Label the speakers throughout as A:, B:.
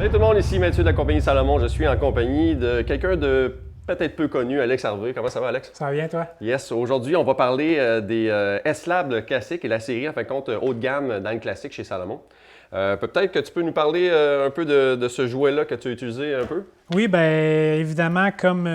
A: Salut tout le monde, ici Mathieu de la compagnie Salomon. Je suis en compagnie de quelqu'un de peut-être peu connu, Alex Harvey. Comment ça va, Alex?
B: Ça va bien, toi?
A: Yes, aujourd'hui, on va parler des S-Lab classiques et la série, en fin de compte, haut de gamme dans le classique chez Salomon. Peut-être que tu peux nous parler un peu de ce jouet-là que tu as utilisé un peu?
B: Oui, bien évidemment, comme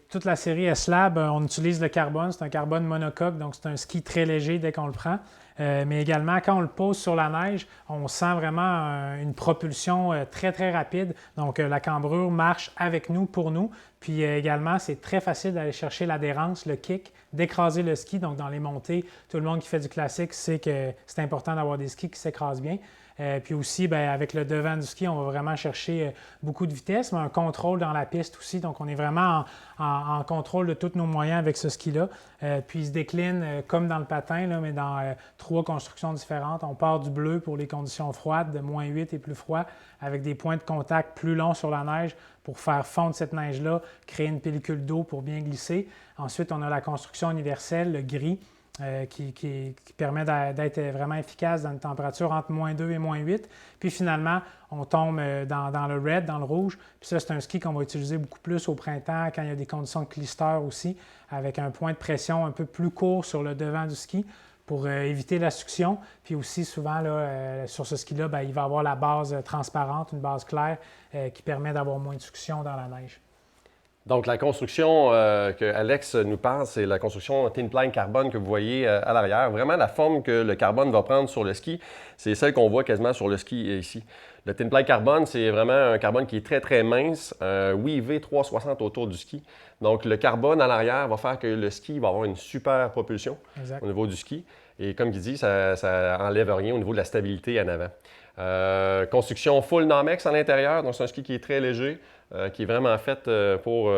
B: toute la série S-Lab, on utilise le carbone. C'est un carbone monocoque, donc c'est un ski très léger dès qu'on le prend. Mais également, quand on le pose sur la neige, on sent vraiment une propulsion très, très rapide. Donc, la cambrure marche avec nous, pour nous. Puis également, c'est très facile d'aller chercher l'adhérence, le kick, d'écraser le ski. Donc, dans les montées, tout le monde qui fait du classique sait que c'est important d'avoir des skis qui s'écrasent bien. Puis aussi, bien, avec le devant du ski, on va vraiment chercher beaucoup de vitesse, mais un contrôle dans la piste aussi. Donc, on est vraiment en contrôle de tous nos moyens avec ce ski-là. Puis, il se décline comme dans le patin, là, mais dans 3 constructions différentes. On part du bleu pour les conditions froides, de -8 et plus froid, avec des points de contact plus longs sur la neige pour faire fondre cette neige-là, créer une pellicule d'eau pour bien glisser. Ensuite, on a la construction universelle, le gris, qui permet d'être vraiment efficace dans une température entre -2 et -8. Puis finalement, on tombe dans le red, dans le rouge. Puis ça, c'est un ski qu'on va utiliser beaucoup plus au printemps, quand il y a des conditions de clister aussi, avec un point de pression un peu plus court sur le devant du ski pour éviter la succion. Puis aussi, souvent, là, sur ce ski-là, bien, il va y avoir la base transparente, une base claire, qui permet d'avoir moins de succion dans la neige.
A: Donc, la construction que Alex nous parle, c'est la construction thin pline carbone que vous voyez à l'arrière. Vraiment, la forme que le carbone va prendre sur le ski, c'est celle qu'on voit quasiment sur le ski ici. Le thin pline carbone, c'est vraiment un carbone qui est très, très mince, weavé 360 autour du ski. Donc, le carbone à l'arrière va faire que le ski va avoir une super propulsion au niveau du ski. Et comme il dit, ça n'enlève rien au niveau de la stabilité en avant. Construction full Nomex à l'intérieur, donc c'est un ski qui est très léger, qui est vraiment fait pour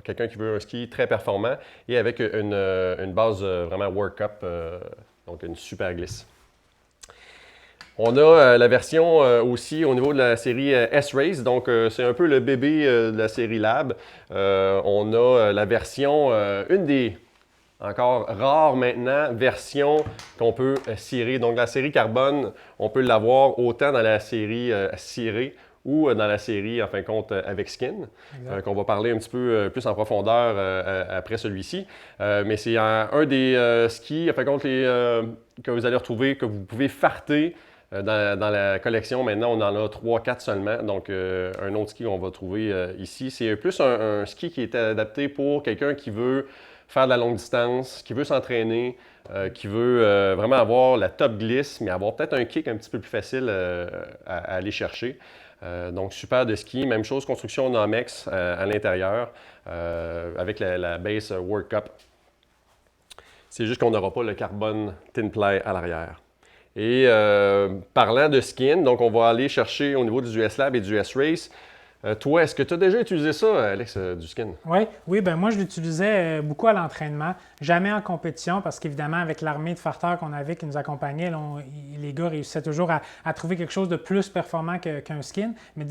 A: quelqu'un qui veut un ski très performant et avec une base vraiment World Cup, donc une super glisse. On a la version aussi au niveau de la série S-Race, donc c'est un peu le bébé de la série Lab. On a la version, une des encore rares maintenant, version qu'on peut cirer. Donc la série carbone, on peut l'avoir autant dans la série cirée ou dans la série, en fin de compte, avec skin, qu'on va parler un petit peu plus en profondeur après celui-ci. Mais c'est un des skis, en fin de compte, que vous allez retrouver, que vous pouvez farter dans la collection. Maintenant, on en a 3-4 seulement. Donc, un autre ski qu'on va trouver ici. C'est plus un ski qui est adapté pour quelqu'un qui veut faire de la longue distance, qui veut s'entraîner, qui veut vraiment avoir la top glisse, mais avoir peut-être un kick un petit peu plus facile à aller chercher. Donc, super de ski. Même chose, construction Nomex à l'intérieur avec la base World Cup. C'est juste qu'on n'aura pas le carbone thin ply à l'arrière. Et parlant de skin, donc on va aller chercher au niveau du S-Lab et du S-Race. Toi, est-ce que tu as déjà utilisé ça, Alex, du skin?
B: Oui, ben moi je l'utilisais beaucoup à l'entraînement, jamais en compétition parce qu'évidemment avec l'armée de farteurs qu'on avait qui nous accompagnait, là, les gars réussissaient toujours à trouver quelque chose de plus performant qu'un skin, mais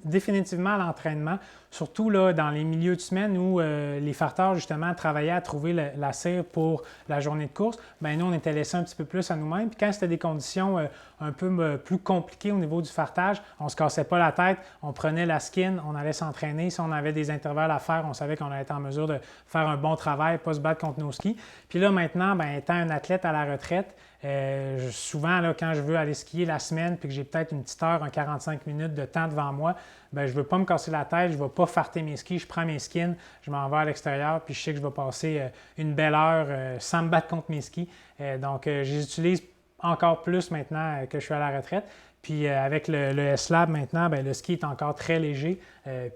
B: définitivement à l'entraînement, surtout là, dans les milieux de semaine où les farteurs justement travaillaient à trouver la cire pour la journée de course, ben nous on était laissés un petit peu plus à nous-mêmes, puis quand c'était des conditions un peu plus compliquées au niveau du fartage, on ne se cassait pas la tête, on prenait la skin, on allait s'entraîner, si on avait des intervalles à faire, on savait qu'on allait être en mesure de faire un bon travail, pas se battre contre nos skis. Puis là, maintenant, bien, étant un athlète à la retraite, souvent, là, quand je veux aller skier la semaine puis que j'ai peut-être une petite heure, un 45 minutes de temps devant moi, bien, je ne veux pas me casser la tête, je ne vais pas farter mes skis, je prends mes skins, je m'en vais à l'extérieur puis je sais que je vais passer une belle heure sans me battre contre mes skis. Donc, je les utilise encore plus maintenant que je suis à la retraite. Puis avec le S-Lab maintenant, bien, le ski est encore très léger.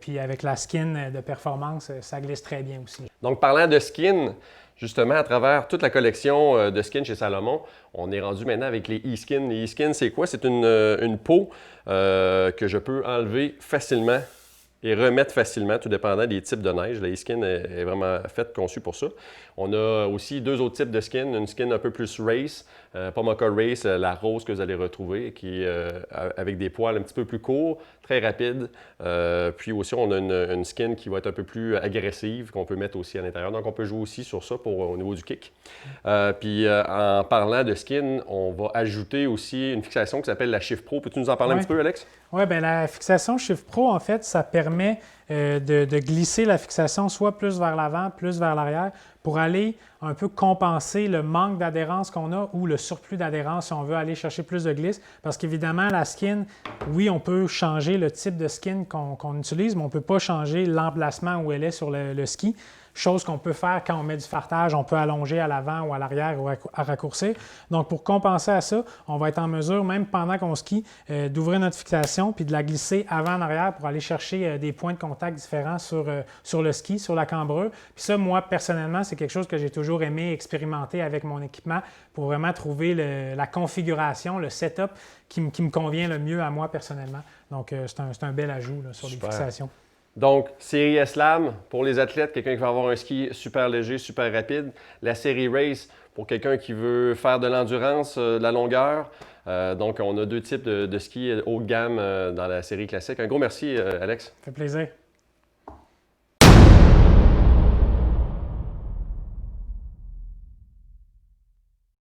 B: Puis avec la skin de performance, ça glisse très bien aussi.
A: Donc, parlant de skin, justement, à travers toute la collection de skins chez Salomon, on est rendu maintenant avec les e-skins. Les e-skins, c'est quoi? C'est une peau que je peux enlever facilement et remettre facilement, tout dépendant des types de neige. La e-skin est vraiment faite, conçue pour ça. On a aussi 2 autres types de skin. Une skin un peu plus race, Pomoca Race, la rose que vous allez retrouver, qui est avec des poils un petit peu plus courts, très rapides. Puis aussi, on a une skin qui va être un peu plus agressive, qu'on peut mettre aussi à l'intérieur. Donc, on peut jouer aussi sur ça au niveau du kick. Puis, en parlant de skin, on va ajouter aussi une fixation qui s'appelle la Shift Pro. Peux-tu nous en parler un petit peu, Alex?
B: Oui, bien la fixation Shift Pro, en fait, ça permet de glisser la fixation soit plus vers l'avant, plus vers l'arrière, pour aller un peu compenser le manque d'adhérence qu'on a ou le surplus d'adhérence si on veut aller chercher plus de glisse. Parce qu'évidemment, la skin, oui, on peut changer le type de skin qu'on utilise, mais on ne peut pas changer l'emplacement où elle est sur le ski. Chose qu'on peut faire quand on met du fartage, on peut allonger à l'avant ou à l'arrière ou à raccourcir. Donc, pour compenser à ça, on va être en mesure, même pendant qu'on skie, d'ouvrir notre fixation puis de la glisser avant en arrière pour aller chercher des points de contact différents sur le ski, sur la cambrure. Puis ça, moi, personnellement, c'est quelque chose que j'ai toujours aimé expérimenter avec mon équipement pour vraiment trouver la configuration, le setup qui me convient le mieux à moi personnellement. Donc, c'est un bel ajout là, sur
A: Super.
B: les fixations.
A: Donc, série S-Lam pour les athlètes, quelqu'un qui va avoir un ski super léger, super rapide. La série Race pour quelqu'un qui veut faire de l'endurance, de la longueur. Donc, on a 2 types de skis haut de gamme dans la série classique. Un gros merci, Alex.
B: Ça fait plaisir.